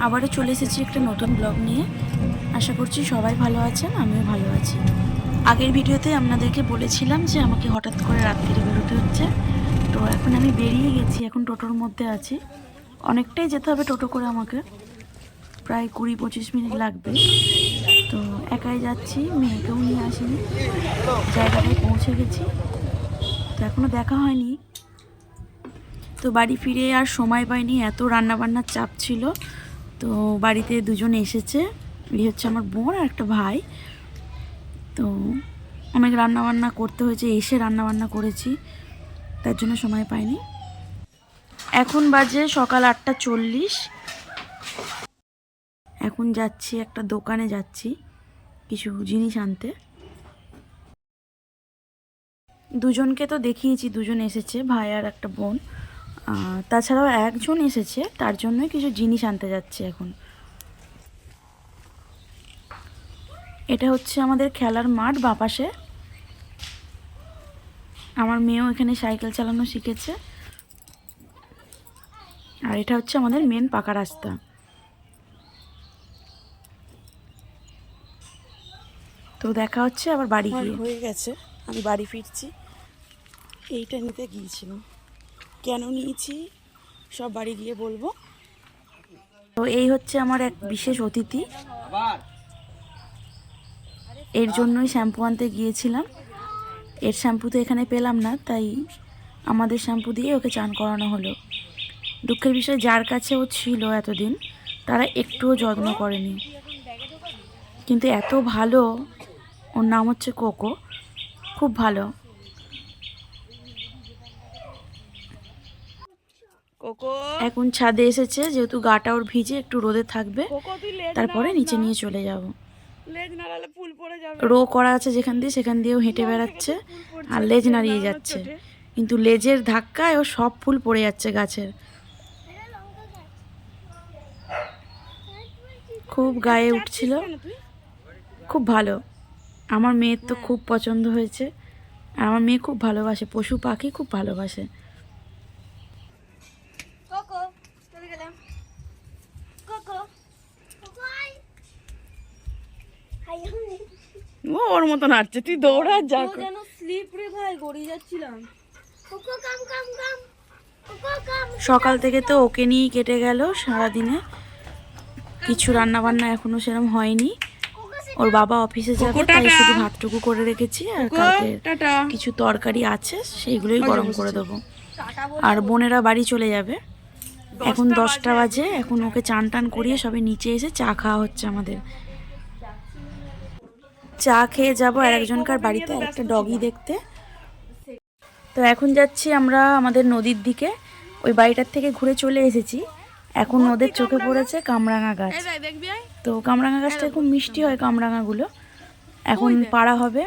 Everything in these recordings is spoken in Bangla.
আবারও চলে এসেছি একটা নতুন ব্লগ নিয়ে। আশা করছি সবাই ভালো আছেন, আমিও ভালো আছি। আগের ভিডিওতে আপনাদেরকে বলেছিলাম যে আমাকে হঠাৎ করে রাত্রিরে বেরোতে হচ্ছে, তো এখন আমি বেরিয়ে গেছি। এখন টোটোর মধ্যে আছি, অনেকটাই যেতে হবে টোটো করে, আমাকে প্রায় 20-25 মিনিট লাগবে। তো একাই যাচ্ছি, মেয়েকেও নিয়ে আসিনি। জায়গাটায় পৌঁছে গেছি, তো এখনও দেখা হয়নি। তো বাড়ি ফিরে আর সময় পাইনি, এত রান্নাবান্নার চাপ ছিল। তো বাড়িতে দুজন এসেছে, এই হচ্ছে আমার বোন আর একটা ভাই। তো অনেক রান্নাবান্না করতে হয়েছে, এসে রান্নাবান্না করেছি, তার জন্য সময় পাইনি। এখন বাজে সকাল 8:40। এখন যাচ্ছি একটা দোকানে, যাচ্ছি কিছু জিনিস আনতে। দুজনকে তো দেখিয়েছি, দুজন এসেছে, ভাই আর একটা বোন। তাছাড়াও একজন এসেছে, তার জন্যই কিছু জিনিস আনতে যাচ্ছি এখন। এটা হচ্ছে আমাদের খেলার মাঠ বাঁ পাশে। আমার মেয়েও এখানে সাইকেল চালানো শিখেছে। আর এটা হচ্ছে আমাদের মেন পাকা রাস্তা। তো দেখা হচ্ছে আবার বাড়ি গিয়ে। হয়ে গেছে, আমি বাড়ি ফিরছি। এইটা নিতে গিয়েছিলাম, কেন নিয়েছি সব বাড়ি গিয়ে বলবো। তো এই হচ্ছে আমার এক বিশেষ অতিথি, এর জন্যই শ্যাম্পু আনতে গিয়েছিলাম। এর শ্যাম্পু তো এখানে পেলাম না, তাই আমাদের শ্যাম্পু দিয়ে ওকে চান করানো হলো। দুঃখের বিষয়, যার কাছে ও ছিল এতদিন, তারা একটুও যত্ন করেনি। কিন্তু এত ভালো, ওর নাম হচ্ছে কোকো, খুব ভালো। এখন ছাদে এসেছে, যেহেতু গাটা ওর ভিজে, একটু রোদে থাকবে, তারপরে নিচে নিয়ে চলে যাব। রো করা আছে যেখান দিয়ে, সেখান দিয়েও হেঁটে বেড়াচ্ছে আর লেজ নাড়িয়ে যাচ্ছে, কিন্তু লেজের ধাক্কায় ও সব ফুল পড়ে যাচ্ছে গাছের। খুব গায়ে উঠছিল, খুব ভালো। আমার মেয়ের তো খুব পছন্দ হয়েছে, আর আমার মেয়ে খুব ভালোবাসে পশু পাখি, খুব ভালোবাসে। ও ওর মতো নাচছে, তুই দৌড়া যা। যেন স্লিপ রে ভাই, গড়িয়ে যাচ্ছিলাম। সকাল থেকে তো ওকে নিয়েই কেটে গেল সারাদিনে। কিছু রান্না বান্না এখনো সেরকম হয়নি, ওর বাবা অফিসে যাবে, তাই শুধু ভাতটুকু করে রেখেছি। আর কালকে কিছু তরকারি আছে, সেইগুলোই গরম করে দেবো। আর বোনেরা বাড়ি চলে যাবে। এখন 10টা বাজে। এখন ওকে চান টান করিয়ে সবে নিচে এসে চা খাওয়া হচ্ছে আমাদের। চা খেয়ে যাবো আর একজনকার বাড়িতে একটা ডগি দেখতে। তো এখন যাচ্ছি আমরা আমাদের নদীর দিকে। ওই বাড়িটার থেকে ঘুরে চলে এসেছি। এখন ওদের চোখে পড়েছে কামরাঙা গাছ। তো কামরাঙা গাছটা খুব মিষ্টি হয়, কামরাঙাগুলো এখন পাড়া হবে।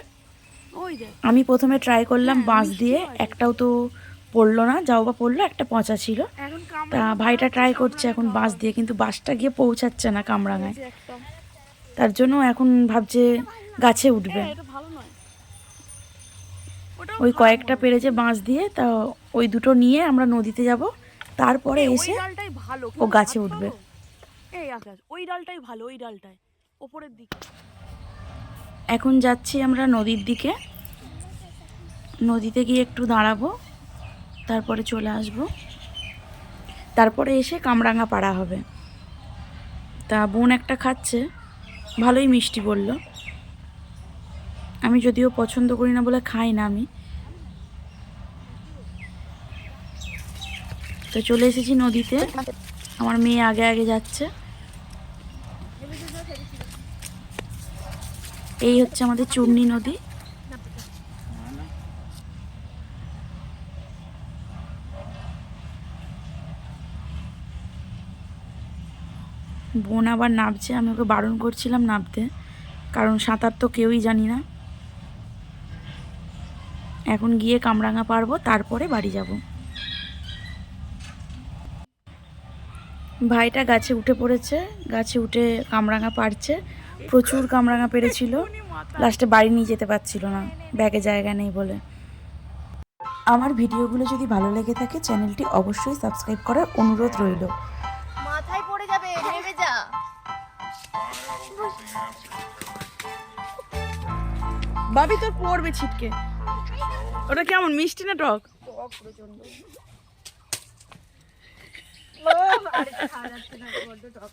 আমি প্রথমে ট্রাই করলাম বাঁশ দিয়ে, একটাও তো পড়লো না, যাও বা পড়লো, একটা পচা ছিল। তা ভাইটা ট্রাই করছে এখন বাঁশ দিয়ে, কিন্তু বাঁশটা গিয়ে পৌঁছাচ্ছে না কামরাঙায়। তার জন্য এখন ভাবছে গাছে উঠবে। ওই কয়েকটা পেরেছে বাঁশ দিয়ে, তা ওই দুটো নিয়ে আমরা নদীতে যাব, তারপরে এসে ও গাছে উঠবে। ওই ডালটাই ভালো, ওই ডালটায় ওপরের দিকে। এখন যাচ্ছি আমরা নদীর দিকে, নদীতে গিয়ে একটু দাঁড়াবো, তারপরে চলে আসব, তারপরে এসে কামরাঙা পাড়া হবে। তা বোন একটা খাচ্ছে, ভালোই মিষ্টি বলল। আমি যদিও পছন্দ করি না বলে খাই না আমি। তো চলে এসেছি নদীতে, আমার মেয়ে আগে আগে যাচ্ছে। এই হচ্ছে আমাদের চূর্ণী নদী। বোন আবার নামছে, আমি ওকে বারণ করছিলাম নামতে, কারণ সাঁতার তো কেউই জানি না। এখন গিয়ে কামরাঙা পারবো, তারপরে বাড়ি যাব। ভাইটা গাছে উঠে পড়েছে, গাছে উঠে কামরাঙা পারছে, প্রচুর কামরাঙা পেরেছিল। লাস্টে বাড়ি নিয়ে যেতে পারছিল না, ব্যাগে জায়গা নেই বলে। আমার ভিডিওগুলো যদি ভালো লেগে থাকে চ্যানেলটি অবশ্যই সাবস্ক্রাইব করার অনুরোধ রইল। মাথায় পড়ে যাবে, ভেবে যা। ভাবি তোর পড়বে ছিটকে। ওটা কেমন, মিষ্টি না টক? টক প্রচন্ড। আরে খাওয়া যাচ্ছে না, বড্ড টক।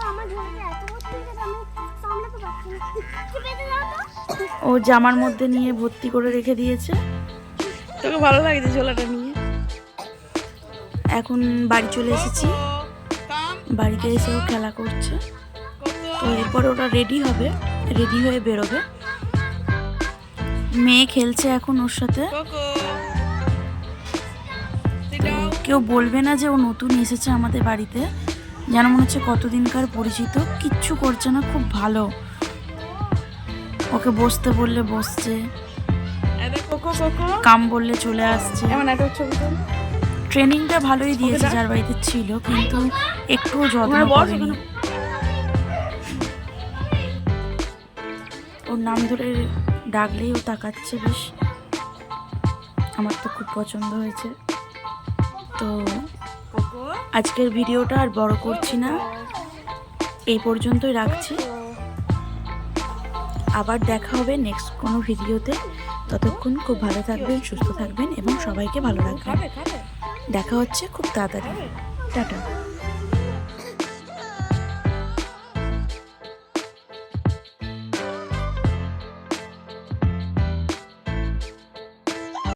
আমার ঝোলটা এত ভর্তি হয়ে গেছে, আমি সামলাতে পারছি না। একটু বেঁধে দাও তো। ও জামার মধ্যে নিয়ে ভর্তি করে রেখে দিয়েছে। তোকে ভালো লাগছে ঝোলাটা নিয়ে? এখন বাড়ি চলে এসেছি, বাড়িতে এসেও খেলা করছে। তো এরপর ওরা রেডি হবে, রেডি হয়ে বেরোবে। মেয়ে খেলছে এখন ওর সাথে। তো কেউ বলবে না যে ও নতুন এসেছে আমাদের বাড়িতে, যেন মনে হচ্ছে কতদিনকার পরিচিত। কিচ্ছু করছে না, খুব ভালো। ওকে বসতে বললে বসছে, কাম বললে চলে আসছে। এমন একটা ছবি তো। ট্রেনিংটা ভালোই দিয়েছে যার বাড়িতে ছিল, কিন্তু একটুও যত্ন ওখানে বস, করেনি। ওর নাম ধরে ডাকলেই ও তাকাচ্ছে বেশ। আমার তো খুব পছন্দ হয়েছে। তো আজকের ভিডিওটা আর বড় করছি না, এই পর্যন্তই রাখছি। আবার দেখা হবে নেক্সট কোনো ভিডিওতে। ততক্ষণ খুব ভালো থাকবেন, সুস্থ থাকবেন এবং সবাইকে ভালো রাখবেন। দেখা হচ্ছে খুব তাড়াতাড়ি। টাটা।